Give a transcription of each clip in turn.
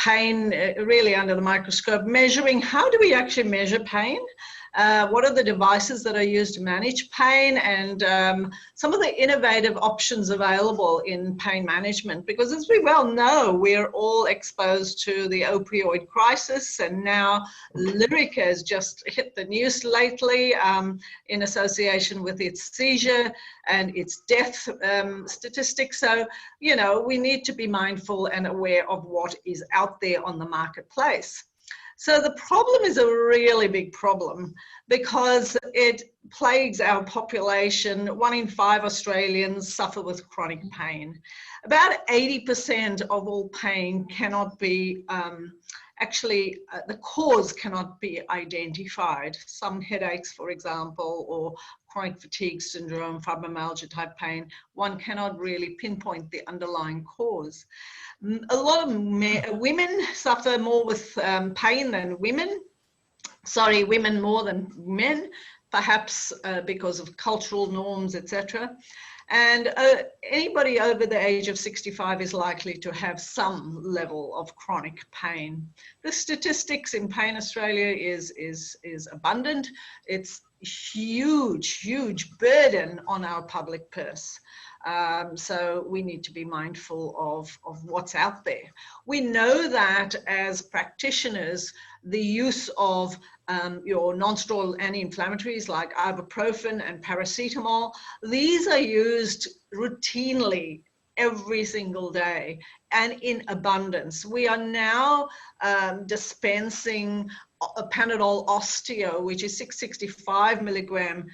pain really under the microscope, measuring how do we actually measure pain? What are the devices that are used to manage pain, and some of the innovative options available in pain management? Because as we well know, we're all exposed to the opioid crisis, and now Lyrica has just hit the news lately in association with its seizure and its death statistics. So, you know, we need to be mindful and aware of what is out there on the marketplace. So the problem is a really big problem because it plagues our population. 1 in 5 Australians suffer with chronic pain. About 80% of all pain cannot be the cause cannot be identified. Some headaches, for example, or chronic fatigue syndrome, fibromyalgia type pain, one cannot really pinpoint the underlying cause. A lot of women suffer more with pain than women. Sorry, women more than men, perhaps because of cultural norms, etc. And anybody over the age of 65 is likely to have some level of chronic pain. The statistics in Pain Australia is abundant. It's huge burden on our public purse. So we need to be mindful of what's out there. We know that as practitioners, the use of your non-steroidal anti-inflammatories like ibuprofen and paracetamol, these are used routinely every single day and in abundance. We are now dispensing a Panadol Osteo, which is 665 milligram,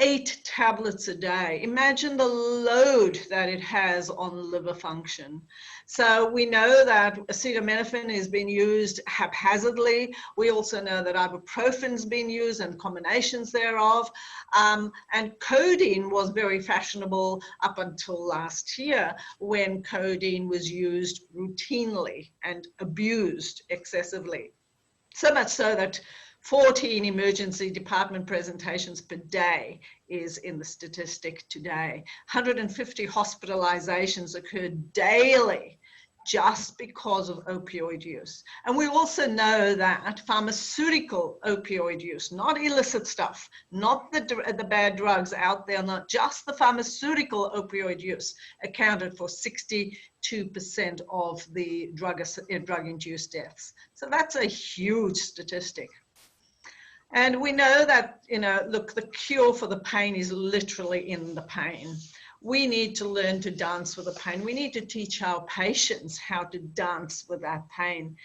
8 tablets a day. Imagine the load that it has on liver function. So we know that acetaminophen is being used haphazardly. We also know that ibuprofen's been used and combinations thereof. And codeine was very fashionable up until last year, when codeine was used routinely and abused excessively. So much so that 14 emergency department presentations per day is in the statistic today. 150 hospitalizations occur daily just because of opioid use. And we also know that pharmaceutical opioid use, not illicit stuff, not the bad drugs out there, not just the pharmaceutical opioid use, accounted for 62% of the drug-induced deaths. So that's a huge statistic. And we know that, you know, look, the cure for the pain is literally in the pain. We need to learn to dance with the pain. We need to teach our patients how to dance with that pain.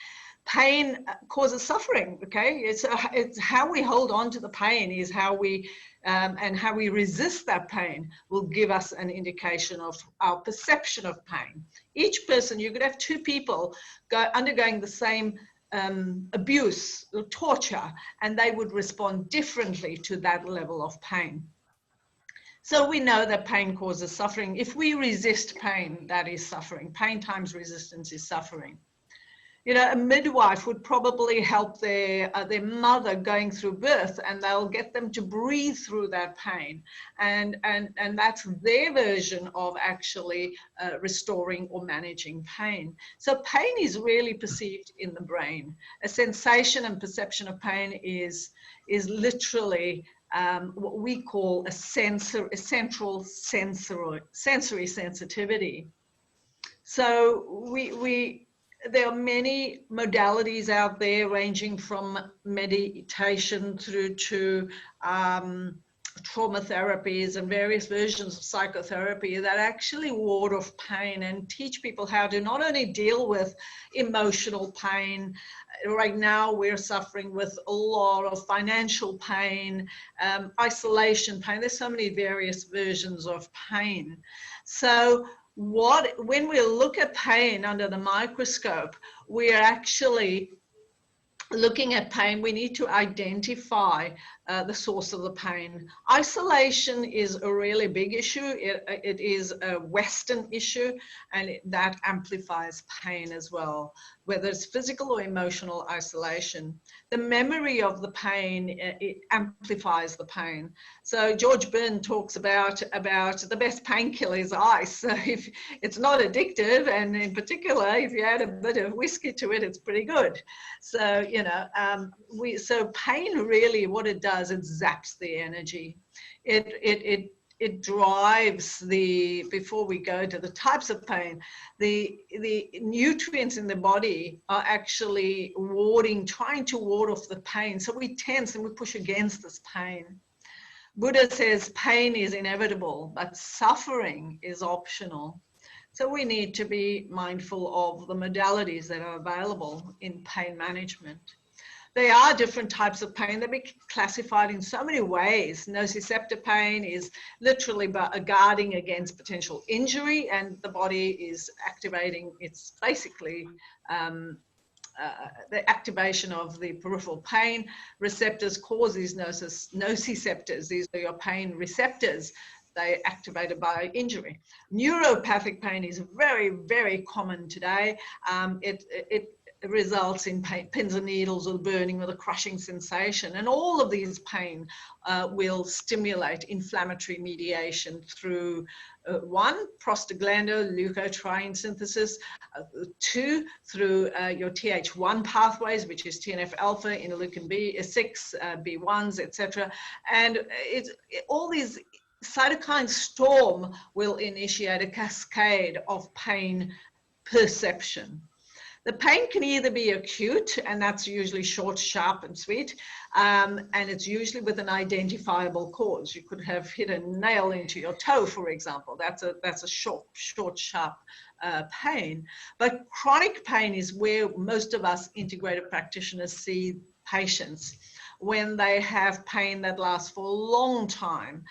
Pain causes suffering, okay? It's how we hold on to the pain is how we, and how we resist that pain will give us an indication of our perception of pain. Each person, you could have 2 people undergoing the same abuse or torture, and they would respond differently to that level of pain. So we know that pain causes suffering. If we resist pain, that is suffering. Pain times resistance is suffering. You know, a midwife would probably help their mother going through birth, and they'll get them to breathe through that pain. And that's their version of actually restoring or managing pain. So pain is really perceived in the brain. A sensation and perception of pain is literally what we call a central sensory sensitivity. So there are many modalities out there, ranging from meditation through to trauma therapies and various versions of psychotherapy that actually ward off pain and teach people how to not only deal with emotional pain. Right now we're suffering with a lot of financial pain, isolation pain. There's so many various versions of pain. So when we look at pain under the microscope, we are actually looking at pain. We need to identify the source of the pain. Isolation is a really big issue. It is a Western issue, and that amplifies pain as well. whether it's physical or emotional isolation. The memory of the pain, it amplifies the pain. So George Byrne talks about the best painkiller is ice. So if it's not addictive, and in particular, if you add a bit of whiskey to it, it's pretty good. So, you know, so pain really, what it does, it zaps the energy. It drives before we go to the types of pain, the nutrients in the body are actually trying to ward off the pain. So we tense and we push against this pain. Buddha says pain is inevitable, but suffering is optional. So we need to be mindful of the modalities that are available in pain management. There are different types of pain. They've been classified in so many ways. Nociceptive pain is literally guarding against potential injury, and the body is activating, it's basically the activation of the peripheral pain. Receptors cause these nociceptors. These are your pain receptors. They're activated by injury. Neuropathic pain is very, very common today. It results in pins and needles or burning or the crushing sensation. And all of these pain will stimulate inflammatory mediation through one, prostaglandin-leukotriene synthesis, two, through your Th1 pathways, which is TNF-alpha, interleukin B6, B1s, etc. And all these cytokine storm will initiate a cascade of pain perception. The pain can either be acute, and that's usually short, sharp, and sweet, and it's usually with an identifiable cause. You could have hit a nail into your toe, for example. That's a short, sharp pain. But chronic pain is where most of us integrative practitioners see patients when they have pain that lasts for a long time.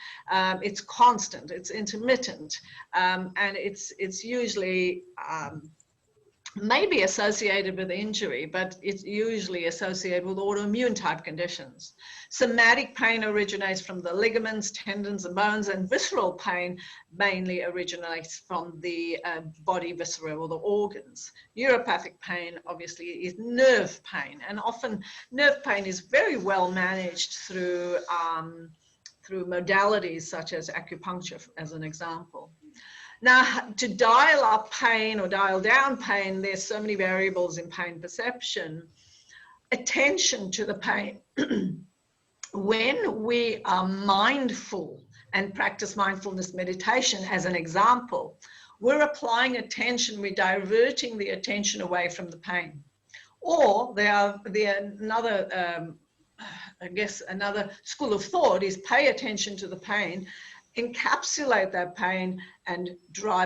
It's constant, it's intermittent, and it's usually may be associated with injury, but it's usually associated with autoimmune type conditions. Somatic pain originates from the ligaments, tendons, and bones, and visceral pain mainly originates from the body viscera or the organs. Neuropathic pain obviously is nerve pain, and often nerve pain is very well managed through modalities such as acupuncture, as an example. Now, to dial up pain or dial down pain, there's so many variables in pain perception. Attention to the pain. When we are mindful and practice mindfulness meditation, as an example, we're applying attention, we're diverting the attention away from the pain. Or another school of thought is pay attention to the pain, encapsulate that pain, and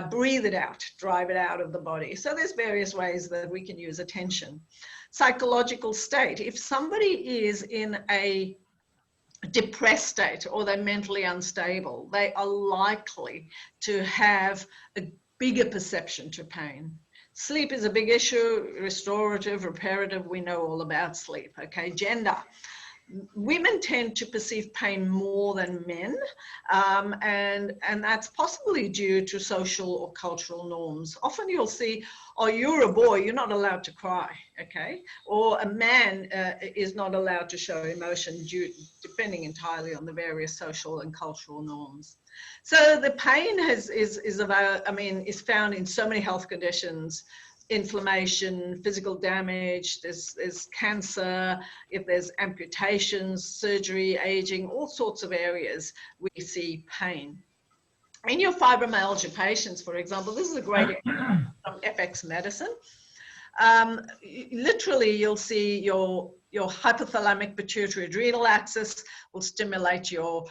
breathe it out, drive it out of the body. So there's various ways that we can use attention. Psychological state. If somebody is in a depressed state or they're mentally unstable, they are likely to have a bigger perception to pain. Sleep is a big issue, restorative, reparative, we know all about sleep, okay? Gender. Women tend to perceive pain more than men, and that's possibly due to social or cultural norms. Often you'll see, oh, you're a boy, you're not allowed to cry, okay? Or a man is not allowed to show emotion, depending entirely on the various social and cultural norms. So the pain is found in so many health conditions. Inflammation, physical damage, there's cancer, if there's amputations, surgery, aging, all sorts of areas we see pain. In your fibromyalgia patients, for example, this is a great example from FX medicine. Literally, you'll see your hypothalamic pituitary adrenal axis will stimulate your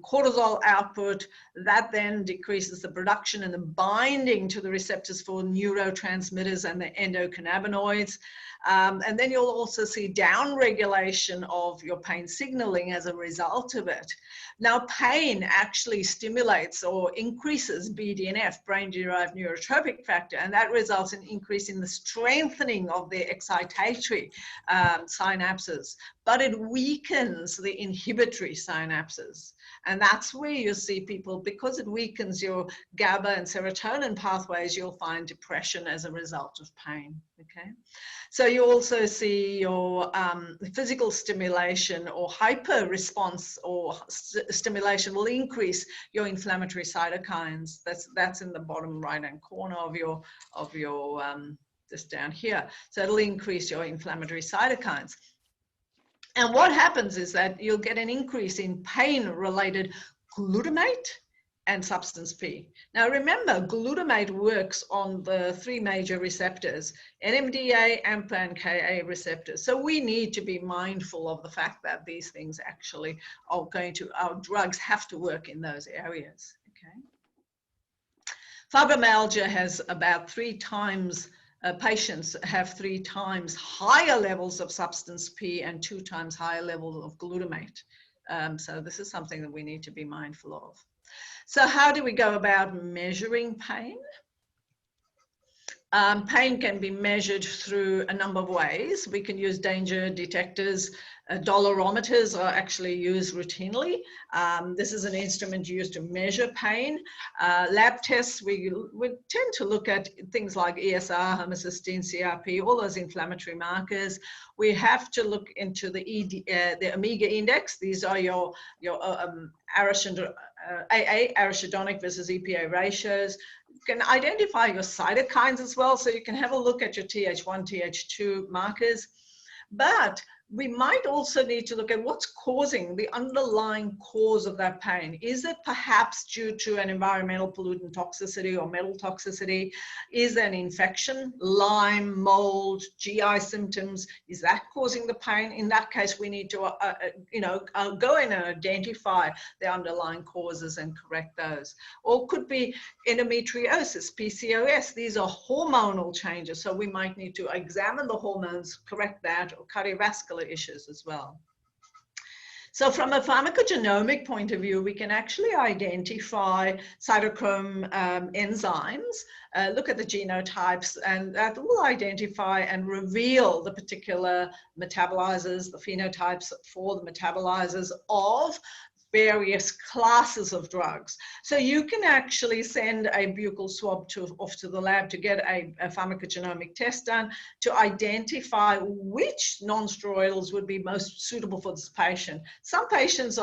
cortisol output. That then decreases the production and the binding to the receptors for neurotransmitters and the endocannabinoids. And then you'll also see downregulation of your pain signaling as a result of it. Now, pain actually stimulates or increases BDNF, brain-derived neurotrophic factor, and that results in increasing the strengthening of the excitatory synapses, but it weakens the inhibitory synapses. And that's where you see people, because it weakens your GABA and serotonin pathways, you'll find depression as a result of pain, okay? So you also see your physical stimulation or hyper response or stimulation will increase your inflammatory cytokines. That's in the bottom right-hand corner of your just down here. So it'll increase your inflammatory cytokines. And what happens is that you'll get an increase in pain-related glutamate and substance P. Now remember, glutamate works on the three major receptors, NMDA, AMPA, and Ka receptors. So we need to be mindful of the fact that these things actually are our drugs have to work in those areas, okay? Fibromyalgia has about 3 times patients have 3 times higher levels of substance P and 2 times higher levels of glutamate. So this is something that we need to be mindful of. So how do we go about measuring pain? Pain can be measured through a number of ways. We can use danger detectors. Dolorometers are actually used routinely. This is an instrument used to measure pain. Lab tests, we tend to look at things like ESR, homocysteine, CRP, all those inflammatory markers. We have to look into the Omega index. These are your arachidonic versus EPA ratios. You can identify your cytokines as well, so you can have a look at your Th1, Th2 markers. But we might also need to look at what's causing the underlying cause of that pain. Is it perhaps due to an environmental pollutant toxicity or metal toxicity? Is there an infection, Lyme, mold, GI symptoms? Is that causing the pain? In that case, we need to go in and identify the underlying causes and correct those. Or could be endometriosis, PCOS. These are hormonal changes, so we might need to examine the hormones, correct that, or cardiovascular issues as well. So from a pharmacogenomic point of view, we can actually identify cytochrome enzymes, look at the genotypes, and that will identify and reveal the particular metabolizers, the phenotypes for the metabolizers of various classes of drugs. So you can actually send a buccal swab off to the lab to get a pharmacogenomic test done to identify which non-steroidals would be most suitable for this patient. Some patients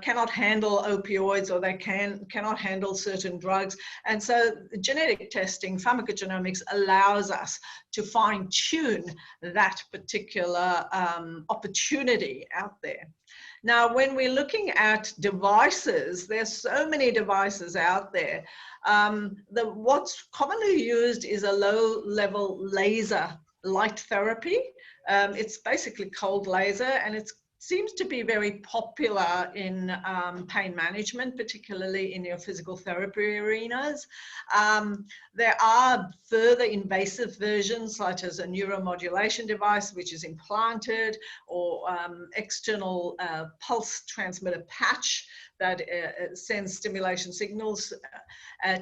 cannot handle opioids, or they cannot handle certain drugs. And so genetic testing, pharmacogenomics, allows us to fine-tune that particular opportunity out there. Now, when we're looking at devices, there's so many devices out there. What's commonly used is a low-level laser light therapy. It's basically cold laser, and it seems to be very popular in pain management, particularly in your physical therapy arenas. There are further invasive versions, such as a neuromodulation device, which is implanted, or external pulse transmitter patch that sends stimulation signals.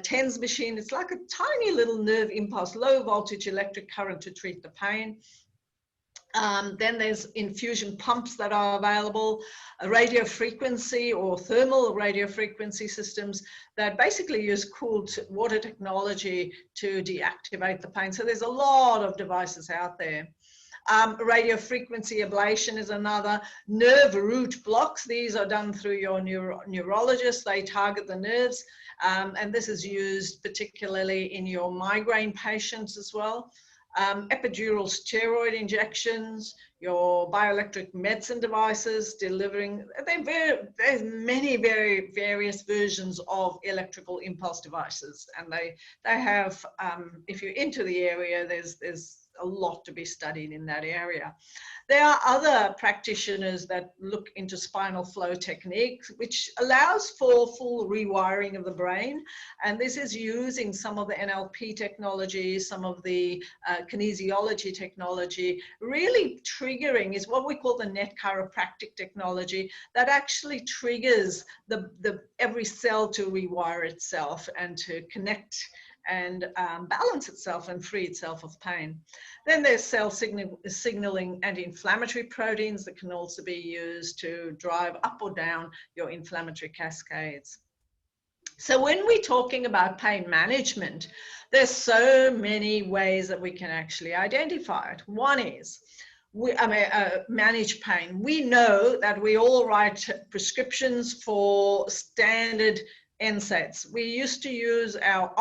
TENS machine, it's like a tiny little nerve impulse, low voltage electric current to treat the pain. Then there's infusion pumps that are available, radio frequency or thermal radio frequency systems that basically use cooled water technology to deactivate the pain. So there's a lot of devices out there. Radio frequency ablation is another. Nerve root blocks, these are done through your neurologist. They target the nerves, and this is used particularly in your migraine patients as well. Epidural steroid injections, your bioelectric medicine devices delivering, there's many various versions of electrical impulse devices, and they have, if you're into the area, there's a lot to be studied in that area. There are other practitioners that look into spinal flow techniques, which allows for full rewiring of the brain. And this is using some of the NLP technology, some of the kinesiology technology. Really triggering is what we call the net chiropractic technology that actually triggers every cell to rewire itself and to connect and balance itself and free itself of pain. Then there's cell signaling anti-inflammatory proteins that can also be used to drive up or down your inflammatory cascades. So when we're talking about pain management, there's so many ways that we can actually identify it. One is manage pain. We know that we all write prescriptions for standard NSAIDs. We used to use our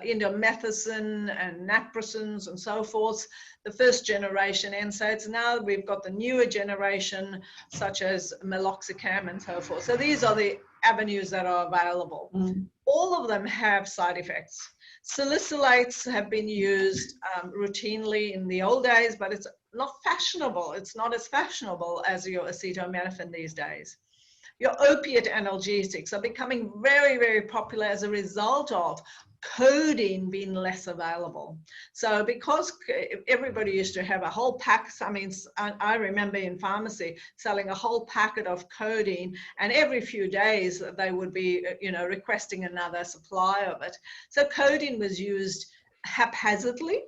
indomethacin and naproxens and so forth, the first generation NSAIDs. Now we've got the newer generation, such as meloxicam and so forth. So these are the avenues that are available. All of them have side effects. Salicylates have been used routinely in the old days, but it's not fashionable. It's not as fashionable as your acetaminophen these days. Your opiate analgesics are becoming very, very popular as a result of codeine being less available. So because everybody used to have a whole pack, I mean, I remember in pharmacy selling a whole packet of codeine, and every few days they would be, requesting another supply of it. So codeine was used haphazardly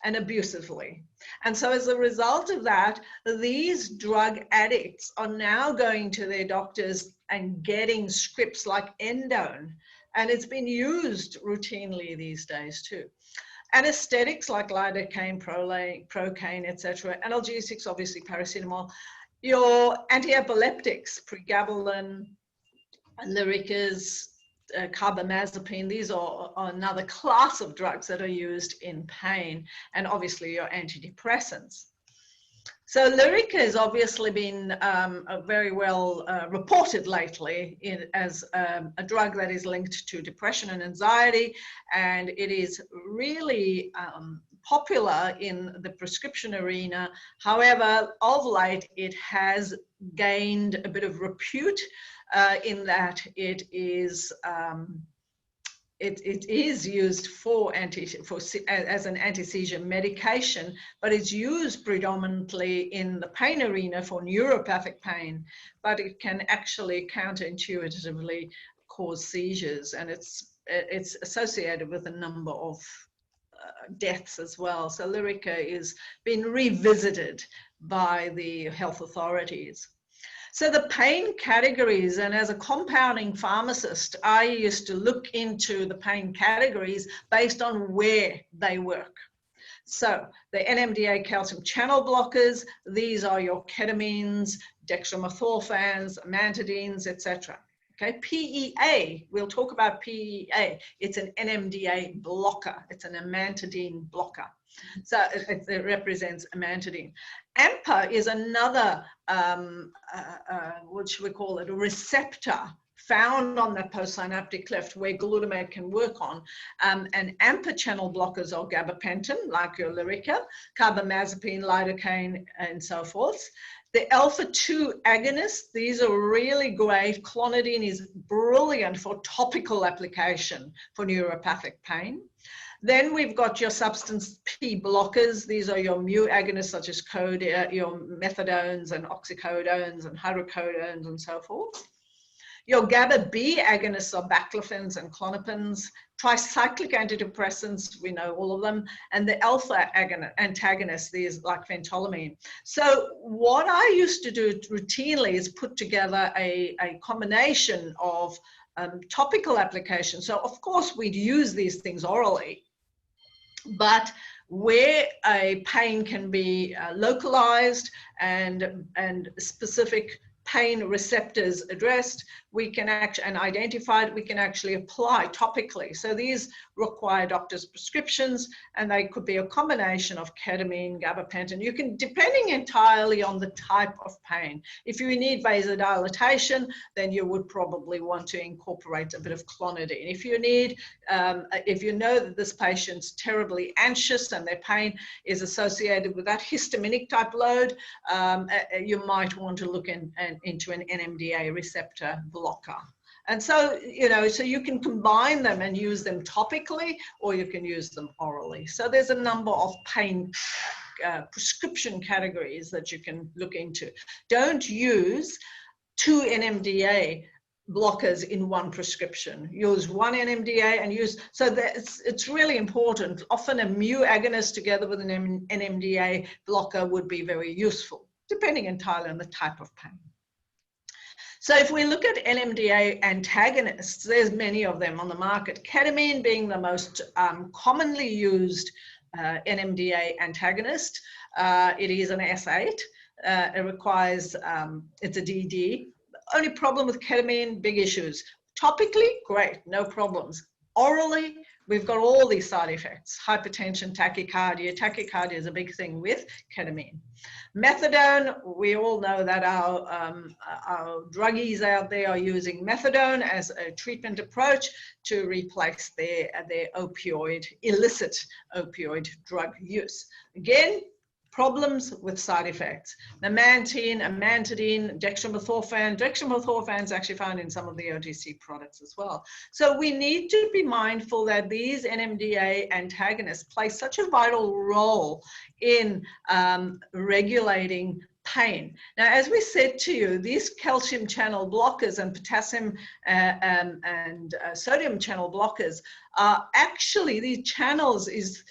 and abusively. And so as a result of that, these drug addicts are now going to their doctors and getting scripts like Endone. And it's been used routinely these days too. Anesthetics like lidocaine, procaine, etc. Analgesics, obviously paracetamol. Your anti-epileptics, pregabalin, Lyricas, carbamazepine, these are another class of drugs that are used in pain, and obviously your antidepressants. So Lyrica has obviously been very well reported lately as a drug that is linked to depression and anxiety, and it is really popular in the prescription arena. However, of late, it has gained a bit of repute in that it is used as an anti-seizure medication, but it's used predominantly in the pain arena for neuropathic pain, but it can actually counterintuitively cause seizures, and it's associated with a number of deaths as well. So Lyrica is being revisited by the health authorities. So the pain categories, and as a compounding pharmacist, I used to look into the pain categories based on where they work. So the NMDA calcium channel blockers, these are your ketamines, dextromethorphans, amantadines, etc. Okay, PEA, we'll talk about PEA. It's an NMDA blocker. It's an amantadine blocker. So it represents amantadine. AMPA is another, what should we call it, a receptor found on that postsynaptic cleft where glutamate can work on. And AMPA channel blockers are gabapentin, like your Lyrica, carbamazepine, lidocaine, and so forth. The alpha-2 agonists, these are really great. Clonidine is brilliant for topical application for neuropathic pain. Then we've got your substance P blockers. These are your mu agonists, such as your methadones and oxycodones and hydrocodones and so forth. Your GABA B agonists are baclofens and clonopins. Tricyclic antidepressants, we know all of them, and the alpha antagonists, these like phentolamine. So what I used to do routinely is put together a combination of topical applications. So of course we'd use these things orally, but where a pain can be localized and specific pain receptors addressed, we can and identified, we can actually apply topically. So these require doctor's prescriptions, and they could be a combination of ketamine, gabapentin. You can, depending entirely on the type of pain. If you need vasodilatation, then you would probably want to incorporate a bit of clonidine. If you need, if you know that this patient's terribly anxious and their pain is associated with that histaminic type load, you might want to look into an NMDA receptor blocker. And so, so you can combine them and use them topically, or you can use them orally. So there's a number of pain prescription categories that you can look into. Don't use 2 NMDA blockers in one prescription. Use one NMDA and use, so that it's really important. Often a mu agonist together with an NMDA blocker would be very useful, depending entirely on the type of pain. So if we look at NMDA antagonists, there's many of them on the market. Ketamine being the most commonly used NMDA antagonist. It is an S8. It requires, it's a DD. Only problem with ketamine, big issues. Topically, great, no problems. Orally, we've got all these side effects. Hypertension, tachycardia. Tachycardia is a big thing with ketamine. Methadone, we all know that our druggies out there are using methadone as a treatment approach to replace their opioid, illicit opioid drug use. Again, problems with side effects. Memantine, amantadine, dextromethorphan. Dextromethorphan is actually found in some of the OTC products as well. So we need to be mindful that these NMDA antagonists play such a vital role in regulating pain. Now, as we said to you, these calcium channel blockers and potassium and sodium channel blockers are actually, these channels is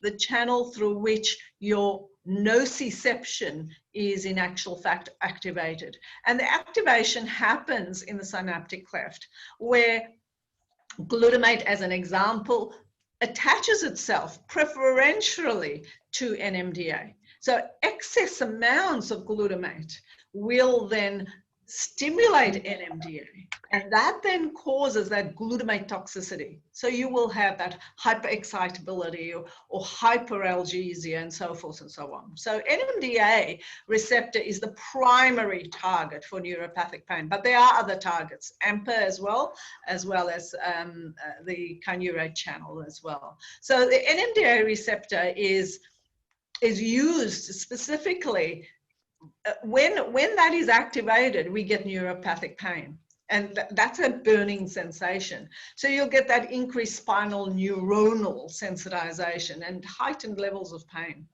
the channel through which your nociception is in actual fact activated. And the activation happens in the synaptic cleft, where glutamate, as an example, attaches itself preferentially to NMDA. So excess amounts of glutamate will then stimulate NMDA, and that then causes that glutamate toxicity. So you will have that hyperexcitability or hyperalgesia and so forth and so on. So NMDA receptor is the primary target for neuropathic pain, but there are other targets, AMPA as well as the kinaurate channel as well. So the NMDA receptor is used specifically when that is activated, we get neuropathic pain, and that's a burning sensation. So you'll get that increased spinal neuronal sensitization and heightened levels of pain.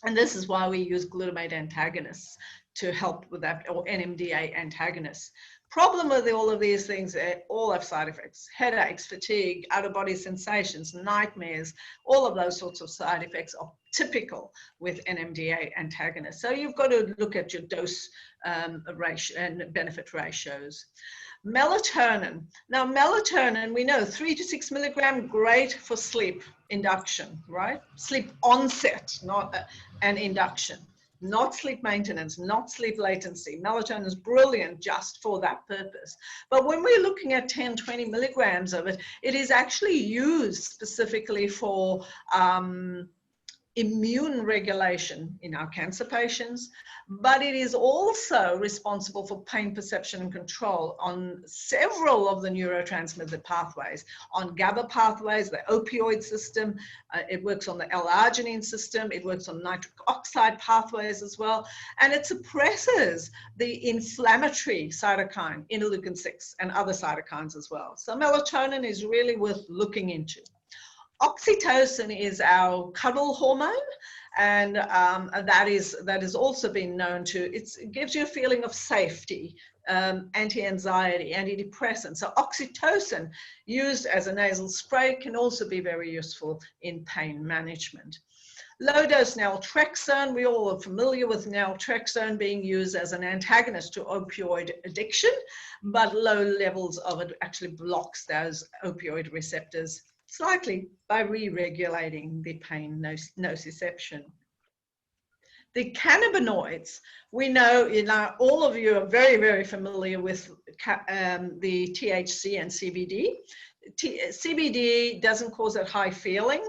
And this is why we use glutamate antagonists to help with that, or NMDA antagonists. Problem with all of these things, they all have side effects: headaches, fatigue, out-of-body sensations, nightmares. All of those sorts of side effects are typical with NMDA antagonists. So you've got to look at your dose ratio and benefit ratios. Melatonin. Now, melatonin, we know 3 to 6 milligram, great for sleep induction, right? Sleep onset, not an induction. Not sleep maintenance, not sleep latency. Melatonin is brilliant just for that purpose. But when we're looking at 10, 20 milligrams of it, it is actually used specifically for immune regulation in our cancer patients, but it is also responsible for pain perception and control on several of the neurotransmitter pathways, on GABA pathways, the opioid system. It works on the L-arginine system. It works on nitric oxide pathways as well. And it suppresses the inflammatory cytokine, interleukin-6, and other cytokines as well. So melatonin is really worth looking into. Oxytocin is our cuddle hormone, and that is also been known to, it gives you a feeling of safety, anti-anxiety, antidepressant. So oxytocin used as a nasal spray can also be very useful in pain management. Low-dose naltrexone, we all are familiar with naltrexone being used as an antagonist to opioid addiction, but low levels of it actually blocks those opioid receptors slightly by re-regulating the pain nociception. The cannabinoids, we know, all of you are very, very familiar with the THC and CBD. CBD doesn't cause that high feeling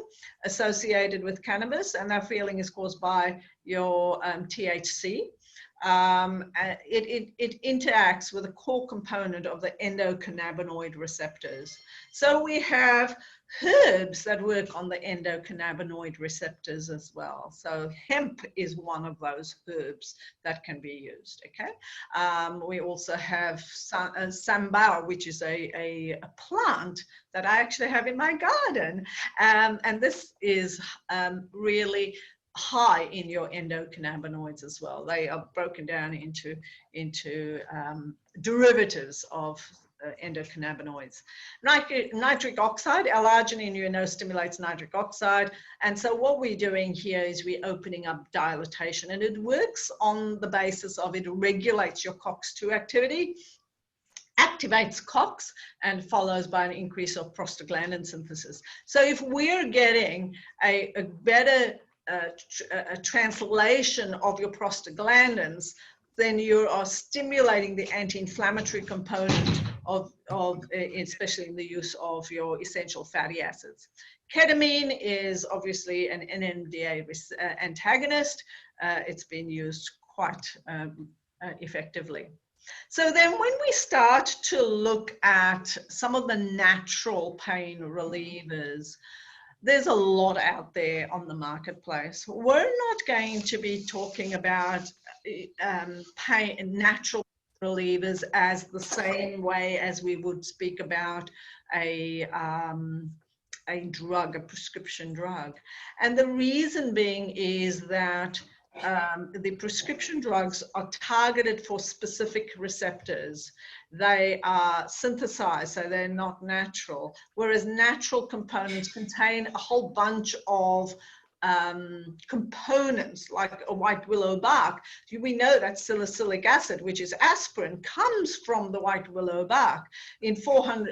associated with cannabis, and that feeling is caused by your THC. It interacts with a core component of the endocannabinoid receptors. So we have herbs that work on the endocannabinoid receptors as well. So hemp is one of those herbs that can be used, okay? We also have sambar, which is a plant that I actually have in my garden. And this is really high in your endocannabinoids as well. They are broken down into derivatives of endocannabinoids. Nitric oxide, L-arginine, you know, stimulates nitric oxide. And so what we're doing here is we're opening up dilatation, and it works on the basis of it regulates your COX-2 activity, activates COX, and follows by an increase of prostaglandin synthesis. So if we're getting a better a translation of your prostaglandins, then you are stimulating the anti-inflammatory component of especially in the use of your essential fatty acids. Ketamine is obviously an NMDA antagonist. It's been used quite effectively. So then when we start to look at some of the natural pain relievers, there's a lot out there on the marketplace. We're not going to be talking about natural relievers as the same way as we would speak about a drug, a prescription drug. And the reason being is that the prescription drugs are targeted for specific receptors. They are synthesized, so they're not natural, whereas natural components contain a whole bunch of components, like a white willow bark. We know that salicylic acid, which is aspirin, comes from the white willow bark. In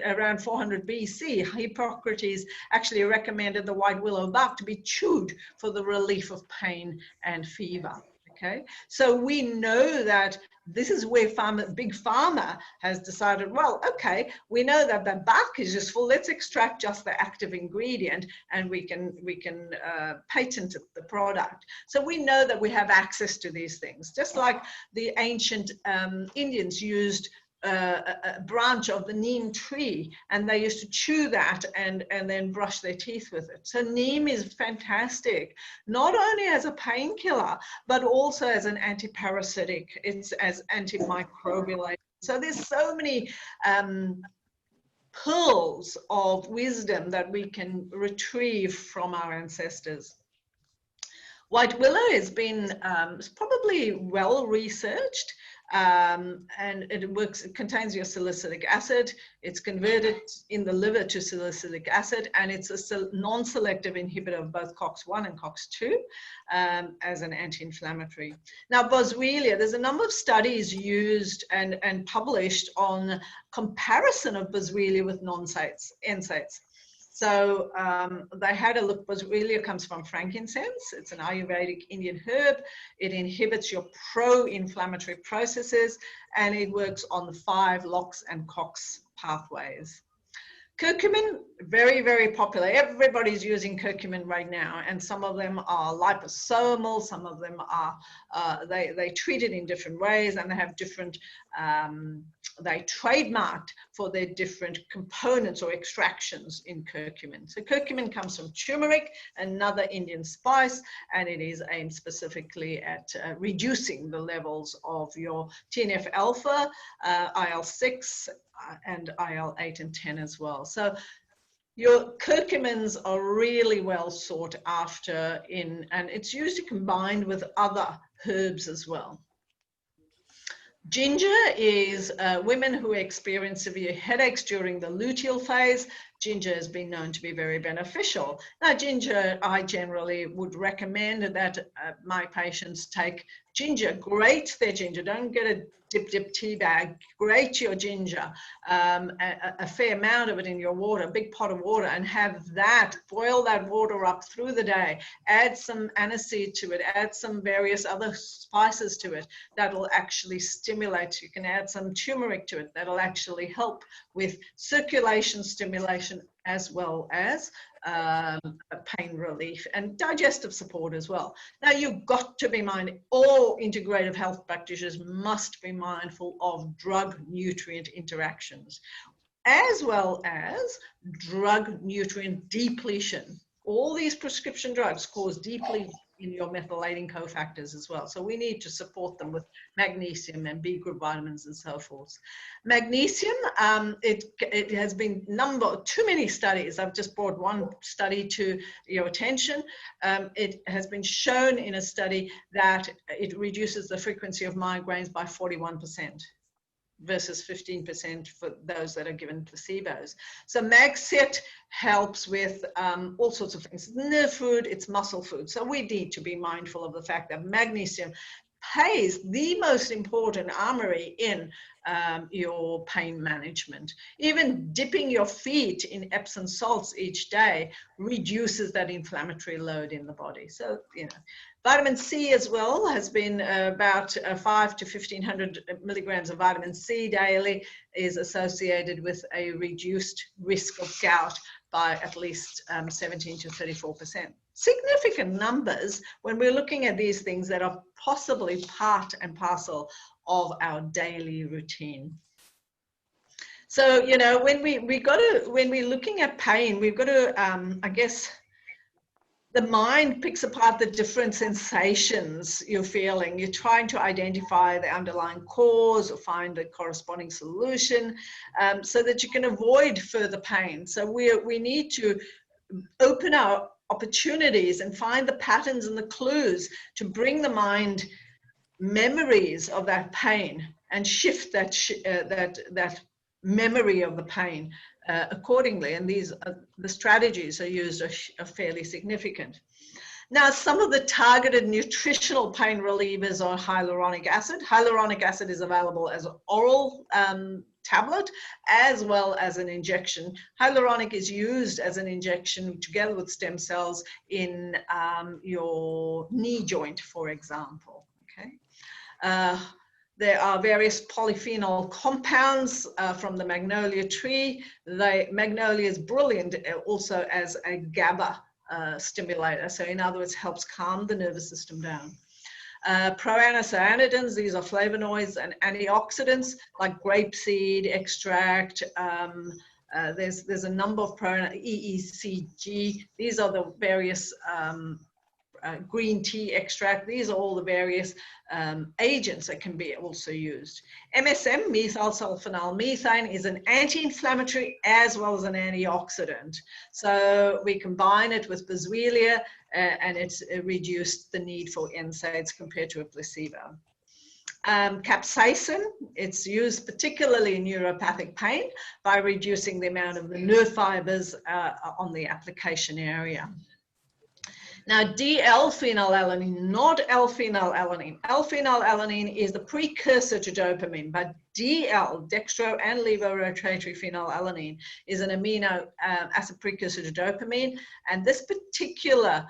around 400 BC, Hippocrates actually recommended the white willow bark to be chewed for the relief of pain and fever. Okay, so we know that this is where big pharma has decided, well, okay, we know that the bark is useful, let's extract just the active ingredient and we can patent the product. So we know that we have access to these things, just like the ancient Indians used a branch of the neem tree, and they used to chew that and then brush their teeth with it. So neem is fantastic, not only as a painkiller, but also as an antiparasitic. It's as antimicrobial. So there's so many pearls of wisdom that we can retrieve from our ancestors. White willow has been probably well researched. And it contains your salicylic acid. It's converted in the liver to salicylic acid, and it's a non-selective inhibitor of both COX-1 and COX-2 as an anti-inflammatory. Now, boswellia, there's a number of studies used and published on comparison of boswellia with NSAIDs. So they had a look. Boswellia comes from frankincense. It's an Ayurvedic Indian herb. It inhibits your pro-inflammatory processes, and it works on the 5 LOX and COX pathways. Curcumin, very, very popular. Everybody's using curcumin right now, and some of them are liposomal, some of them are, they treat it in different ways, and they have different, they trademarked for their different components or extractions in curcumin. So curcumin comes from turmeric, another Indian spice, and it is aimed specifically at reducing the levels of your TNF-alpha, IL-6, and IL-8 and 10 as well. So your curcumins are really well sought after and it's usually combined with other herbs as well. Ginger is women who experience severe headaches during the luteal phase. Ginger has been known to be very beneficial. Now, ginger, I generally would recommend that my patients take ginger, grate their ginger, don't get a dip tea bag, grate your ginger, a fair amount of it in your water, a big pot of water, and have that, boil that water up through the day, add some aniseed to it, add some various other spices to it that'll actually stimulate. You can add some turmeric to it that'll actually help with circulation stimulation as well as pain relief and digestive support as well. Now, you've got to be mindful, all integrative health practitioners must be mindful of drug-nutrient interactions, as well as drug-nutrient depletion. All these prescription drugs cause in your methylating cofactors as well. So we need to support them with magnesium and B group vitamins and so forth. Magnesium, it has been too many studies. I've just brought one study to your attention. It has been shown in a study that it reduces the frequency of migraines by 41%. Versus 15% for those that are given placebos. So MagSet helps with all sorts of things. It's nerve food, it's muscle food. So we need to be mindful of the fact that magnesium plays the most important armory in your pain management. Even dipping your feet in Epsom salts each day reduces that inflammatory load in the body. So, you know, vitamin C as well has been about 5 to 1500 milligrams of vitamin C daily is associated with a reduced risk of gout by at least 17 to 34%. Significant numbers when we're looking at these things that are possibly part and parcel of our daily routine. So, you know, when we're looking at pain, we've got to, I guess, the mind picks apart the different sensations you're feeling. You're trying to identify the underlying cause or find a corresponding solution so that you can avoid further pain. So we need to open our opportunities and find the patterns and the clues to bring the mind memories of that pain and shift that memory of the pain accordingly. And the strategies are used are fairly significant. Now, some of the targeted nutritional pain relievers are hyaluronic acid. Hyaluronic acid is available as an oral tablet as well as an injection. Hyaluronic is used as an injection together with stem cells in your knee joint, for example. Okay. There are various polyphenol compounds from the magnolia tree. Magnolia is brilliant also as a GABA stimulator. So in other words, helps calm the nervous system down. Proanthocyanidins, these are flavonoids and antioxidants like grapeseed extract. There's a number of EECG. These are the various green tea extract. These are all the various agents that can be also used. MSM, methyl sulfonyl methane, is an anti-inflammatory as well as an antioxidant. So we combine it with boswellia and it's reduced the need for NSAIDs compared to a placebo. Capsaicin, it's used particularly in neuropathic pain by reducing the amount of the nerve fibers on the application area. Now, D-L-phenylalanine, not L-phenylalanine. L-phenylalanine is the precursor to dopamine, but DL, dextro and levorotatory phenylalanine, is an amino acid precursor to dopamine. And this particular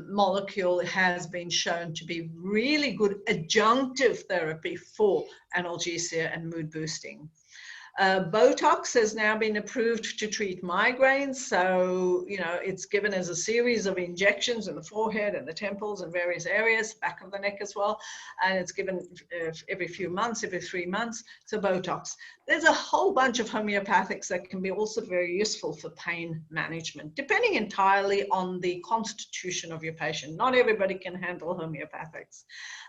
molecule has been shown to be really good adjunctive therapy for analgesia and mood boosting. Botox has now been approved to treat migraines. So, you know, it's given as a series of injections in the forehead and the temples and various areas, back of the neck as well. And it's given every few months, every 3 months. So Botox. There's a whole bunch of homeopathics that can be also very useful for pain management, depending entirely on the constitution of your patient. Not everybody can handle homeopathics.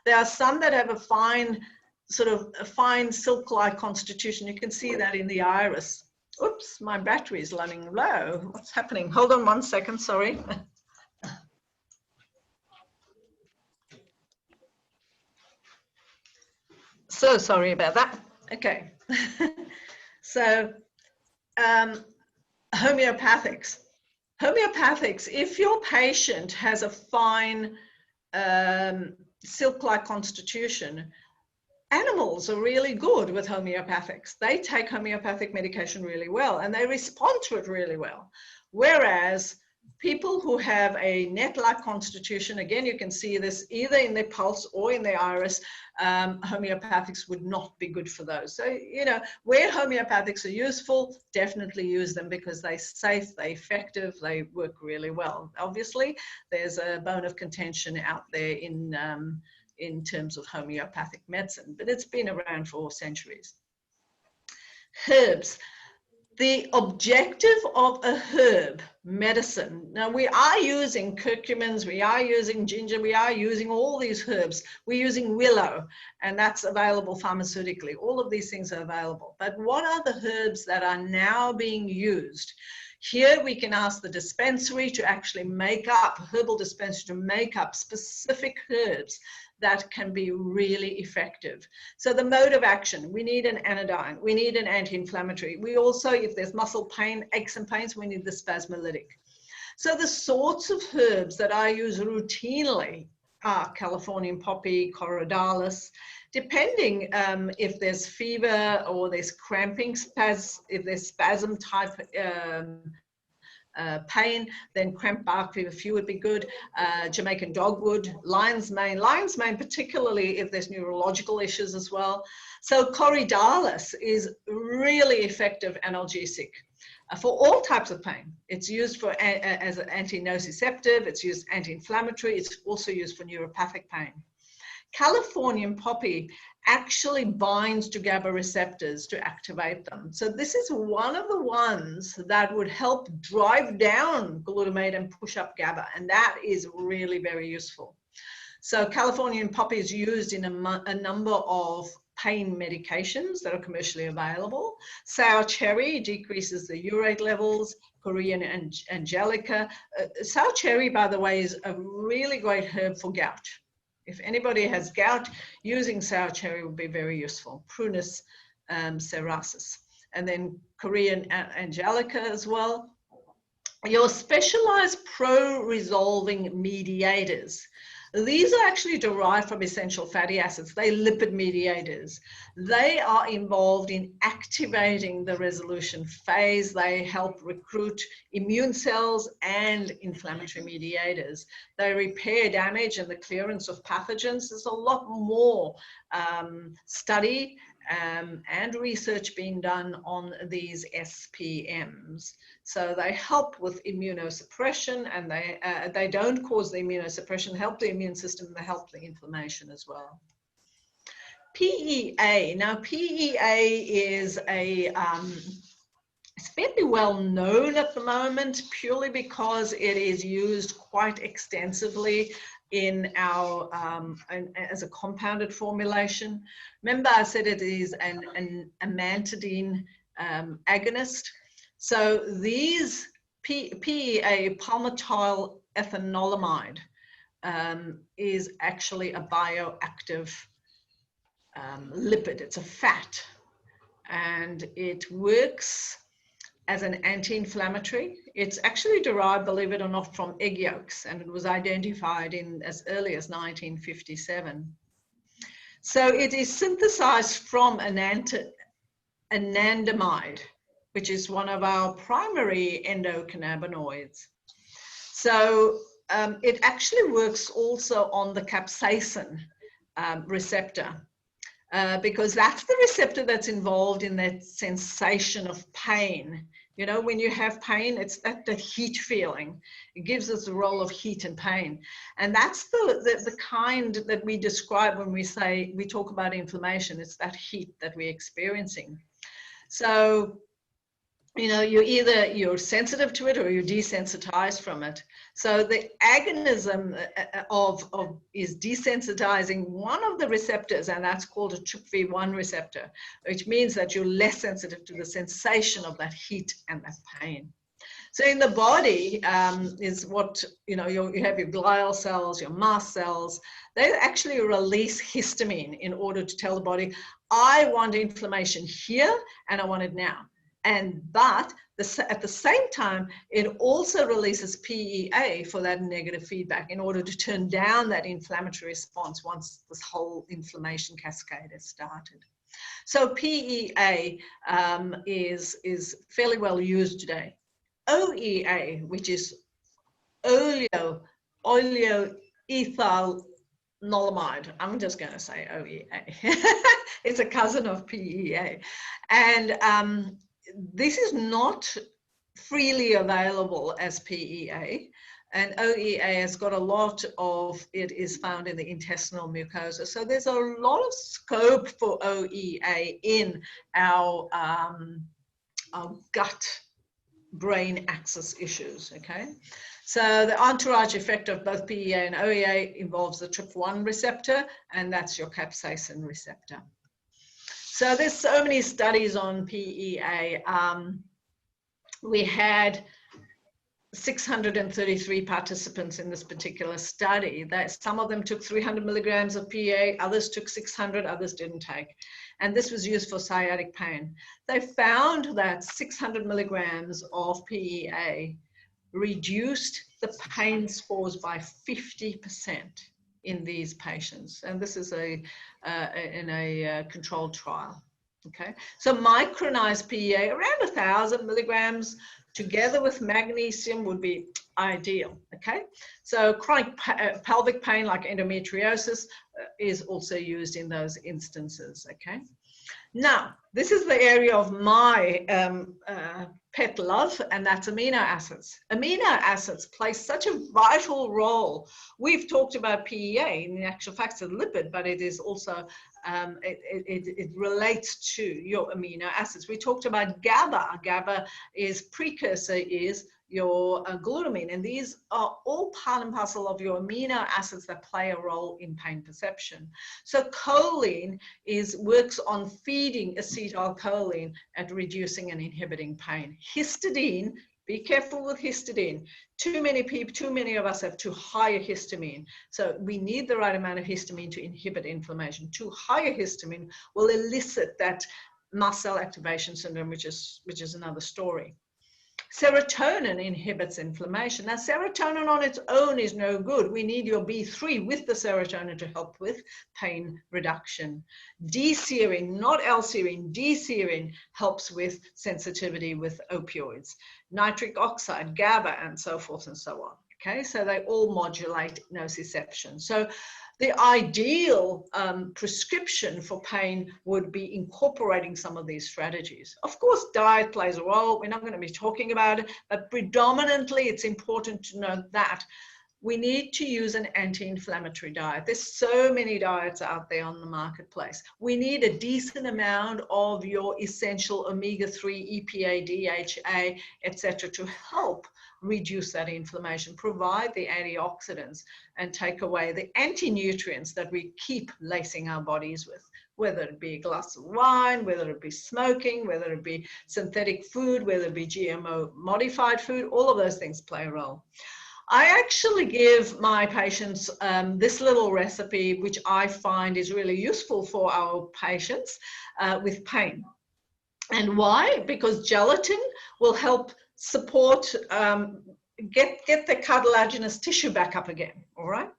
There are some that have a fine silk-like constitution. You can see that in the iris. Oops, my battery is running low. What's happening? Hold on 1 second, sorry. So sorry about that. Okay. So homeopathics. Homeopathics, if your patient has a fine silk-like constitution, animals are really good with homeopathics. They take homeopathic medication really well and they respond to it really well. Whereas people who have a net-like constitution, again, you can see this either in their pulse or in their iris, homeopathics would not be good for those. So, you know, where homeopathics are useful, definitely use them because they're safe, they're effective, they work really well. Obviously, there's a bone of contention out there in terms of homeopathic medicine, but it's been around for centuries. Herbs. The objective of a herb medicine, now we are using curcumins, we are using ginger, we are using all these herbs, we're using willow, and that's available pharmaceutically. All of these things are available. But what are the herbs that are now being used? Here we can ask the dispensary to actually make up, herbal dispensary to make up specific herbs that can be really effective. So the mode of action, we need an anodyne, we need an anti-inflammatory. We also, if there's muscle pain, aches and pains, we need the spasmolytic. So the sorts of herbs that I use routinely are Californian poppy, corydalis, depending if there's fever or there's cramping, if there's spasm type pain, then cramp bark fever would be good. Jamaican dogwood, lion's mane particularly if there's neurological issues as well. So corydalis is really effective analgesic for all types of pain. It's used for as an anti-nociceptive, it's used anti-inflammatory, it's also used for neuropathic pain. Californian poppy actually binds to GABA receptors to activate them. So this is one of the ones that would help drive down glutamate and push up GABA, and that is really very useful. So Californian poppy is used in a number of pain medications that are commercially available. Sour cherry decreases the urate levels. Korean angelica. Sour cherry, by the way, is a really great herb for gout. If anybody has gout, using sour cherry would be very useful. Prunus cerasus. And then Korean angelica as well. Your specialized pro-resolving mediators. These are actually derived from essential fatty acids. They're lipid mediators. They are involved in activating the resolution phase. They help recruit immune cells and inflammatory mediators. They repair damage and the clearance of pathogens. There's a lot more study and research being done on these SPMs. So they help with immunosuppression, and they don't cause the immunosuppression, help the immune system, and they help the inflammation as well. PEA. Now, PEA is it's fairly well known at the moment, purely because it is used quite extensively in our as a compounded formulation. Remember, I said it is an amantadine agonist. So these PEA, palmitoylethanolamide, is actually a bioactive lipid. It's a fat, and it works as an anti-inflammatory. It's actually derived, believe it or not, from egg yolks, and it was identified in as early as 1957. So it is synthesized from anandamide, which is one of our primary endocannabinoids. So it actually works also on the capsaicin receptor, because that's the receptor that's involved in that sensation of pain. You know, when you have pain, it's that heat feeling. It gives us the role of heat and pain. And that's the kind that we describe when we talk about inflammation. It's that heat that we're experiencing. So, you know, you're sensitive to it or you're desensitized from it. So the agonism is desensitizing one of the receptors, and that's called a TRPV1 receptor, which means that you're less sensitive to the sensation of that heat and that pain. So in the body is what, you know, you have your glial cells, your mast cells. They actually release histamine in order to tell the body, I want inflammation here and I want it now. But at the same time, it also releases PEA for that negative feedback in order to turn down that inflammatory response once this whole inflammation cascade has started. So PEA is fairly well used today. OEA, which is oleoethanolamide. I'm just going to say OEA. It's a cousin of PEA. And this is not freely available as PEA, and OEA has got a lot of it is found in the intestinal mucosa. So there's a lot of scope for OEA in our gut-brain axis issues, okay? So the entourage effect of both PEA and OEA involves the TRPV1 receptor, and that's your capsaicin receptor. So there's so many studies on PEA. We had 633 participants in this particular study. Some of them took 300 milligrams of PEA, others took 600, others didn't take. And this was used for sciatic pain. They found that 600 milligrams of PEA reduced the pain scores by 50% in these patients. And this is in a controlled trial. Okay, so micronized PEA around 1,000 milligrams together with magnesium would be ideal. Okay, so chronic pelvic pain like endometriosis is also used in those instances. Okay, now this is the area of my pet love, and that's amino acids. Amino acids play such a vital role. We've talked about PEA, in actual fact it's a lipid, but it is also it relates to your amino acids. We talked about GABA. GABA is precursor is your glutamine, and these are all part and parcel of your amino acids that play a role in pain perception. So choline works on feeding acetylcholine at reducing and inhibiting pain. Histidine, be careful with histidine. Too many of us have too high a histamine. So we need the right amount of histamine to inhibit inflammation. Too high a histamine will elicit that mast cell activation syndrome, which is another story. Serotonin inhibits inflammation. Now, serotonin on its own is no good. We need your B3 with the serotonin to help with pain reduction. D-serine, not L-serine, D-serine helps with sensitivity with opioids. Nitric oxide, GABA, and so forth and so on. Okay, so they all modulate nociception. So the ideal prescription for pain would be incorporating some of these strategies. Of course, diet plays a role. We're not going to be talking about it, but predominantly it's important to note that we need to use an anti-inflammatory diet. There's so many diets out there on the marketplace. We need a decent amount of your essential omega-3, EPA, DHA, etc. to help reduce that inflammation, provide the antioxidants, and take away the anti-nutrients that we keep lacing our bodies with, whether it be a glass of wine, whether it be smoking, whether it be synthetic food, whether it be GMO modified food, all of those things play a role. I actually give my patients this little recipe, which I find is really useful for our patients with pain. And why? Because gelatin will help support, get the cartilaginous tissue back up again, all right?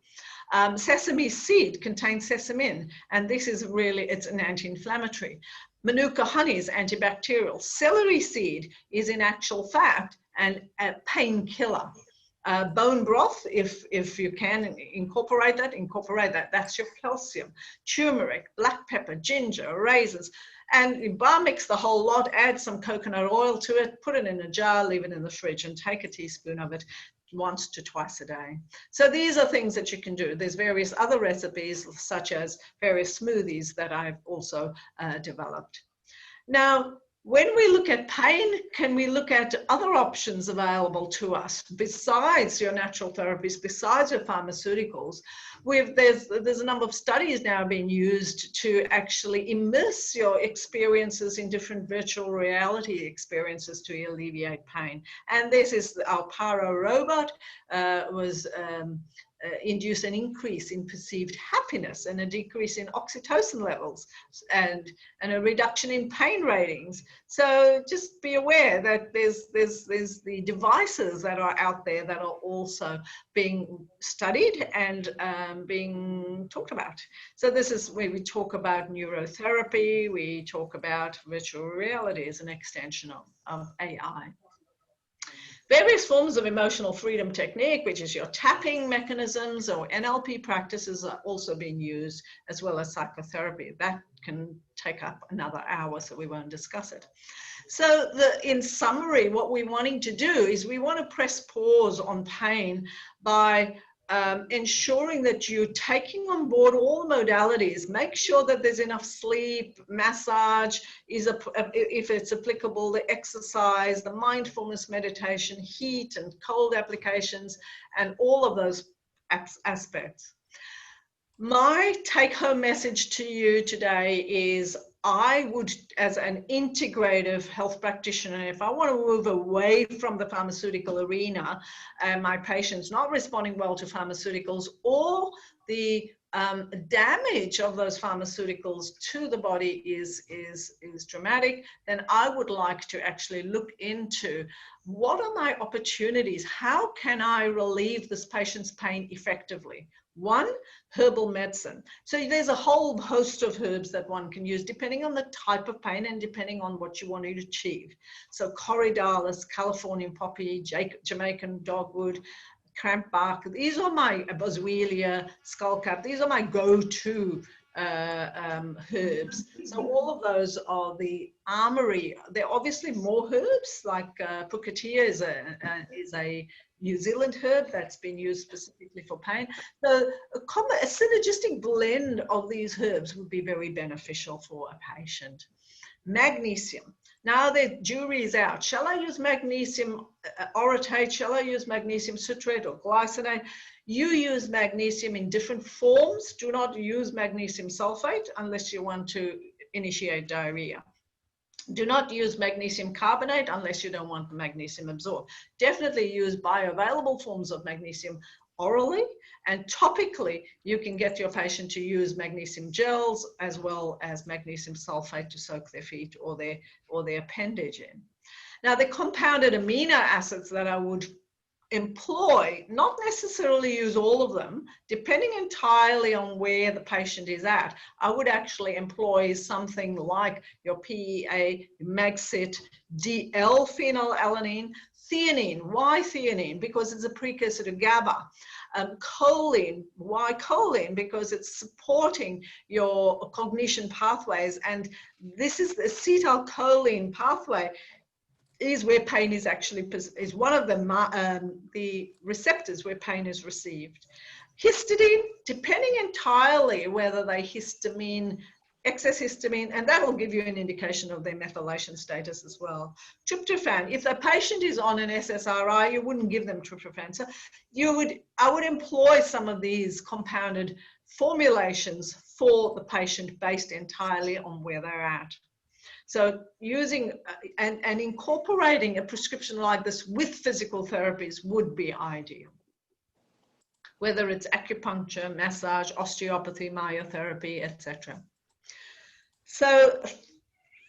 Sesame seed contains sesamin, and this is really, it's an anti-inflammatory. Manuka honey is antibacterial. Celery seed is in actual fact a painkiller. Bone broth, if you can incorporate that. That's your calcium. Turmeric, black pepper, ginger, raisins, and bar mix the whole lot, add some coconut oil to it, put it in a jar, leave it in the fridge, and take a teaspoon of it once to twice a day. So these are things that you can do. There's various other recipes, such as various smoothies that I've also developed. Now, when we look at pain, can we look at other options available to us besides your natural therapies, besides your pharmaceuticals? There's a number of studies now being used to actually immerse your experiences in different virtual reality experiences to alleviate pain. And this is our Paro robot induce an increase in perceived happiness and a decrease in oxytocin levels and a reduction in pain ratings. So just be aware that there's the devices that are out there that are also being studied and being talked about. So this is where we talk about neurotherapy, we talk about virtual reality as an extension of AI. Various forms of emotional freedom technique, which is your tapping mechanisms or NLP practices, are also being used, as well as psychotherapy. That can take up another hour, so we won't discuss it. So in summary, what we're wanting to do is we want to press pause on pain by ensuring that you're taking on board all modalities. Make sure that there's enough sleep, massage, if it's applicable, the exercise, the mindfulness meditation, heat and cold applications, and all of those aspects. My take-home message to you today is I would, as an integrative health practitioner, if I want to move away from the pharmaceutical arena and my patient's not responding well to pharmaceuticals, or the damage of those pharmaceuticals to the body is dramatic, then I would like to actually look into what are my opportunities? How can I relieve this patient's pain effectively? One, herbal medicine. So there's a whole host of herbs that one can use depending on the type of pain and depending on what you want to achieve. So corydalis, Californian poppy, Jamaican dogwood, cramp bark, these are my boswellia, skullcap, these are my go-to herbs. So all of those are the armory. There are obviously more herbs, like pukatia is a New Zealand herb that's been used specifically for pain. So a synergistic blend of these herbs would be very beneficial for a patient. Magnesium. Now the jury is out. Shall I use magnesium orotate? Shall I use magnesium citrate or glycinate? You use magnesium in different forms. Do not use magnesium sulfate unless you want to initiate diarrhea. Do not use magnesium carbonate unless you don't want the magnesium absorbed. Definitely use bioavailable forms of magnesium orally, and topically you can get your patient to use magnesium gels as well as magnesium sulfate to soak their feet or their appendage in. Now the compounded amino acids that I would employ, not necessarily use all of them, depending entirely on where the patient is at. I would actually employ something like your PEA, Magsit, D-L-phenylalanine, theanine. Why theanine? Because it's a precursor to GABA. Choline. Why choline? Because it's supporting your cognition pathways, and this is the acetylcholine pathway is where pain is actually, is one of the receptors where pain is received. Histidine, depending entirely whether they histamine, excess histamine, and that will give you an indication of their methylation status as well. Tryptophan, if the patient is on an SSRI, you wouldn't give them tryptophan. So I would employ some of these compounded formulations for the patient based entirely on where they're at. So using and incorporating a prescription like this with physical therapies would be ideal. Whether it's acupuncture, massage, osteopathy, myotherapy, etc. So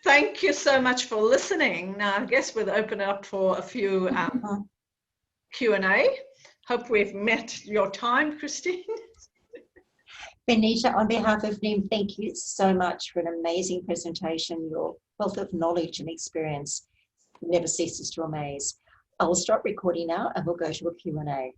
thank you so much for listening. Now I guess we'll open it up for a few Q&A. Hope we've met your time, Christine. Benita, on behalf of NIM, thank you so much for an amazing presentation. Your wealth of knowledge and experience never ceases to amaze. I will stop recording now and we'll go to a Q&A.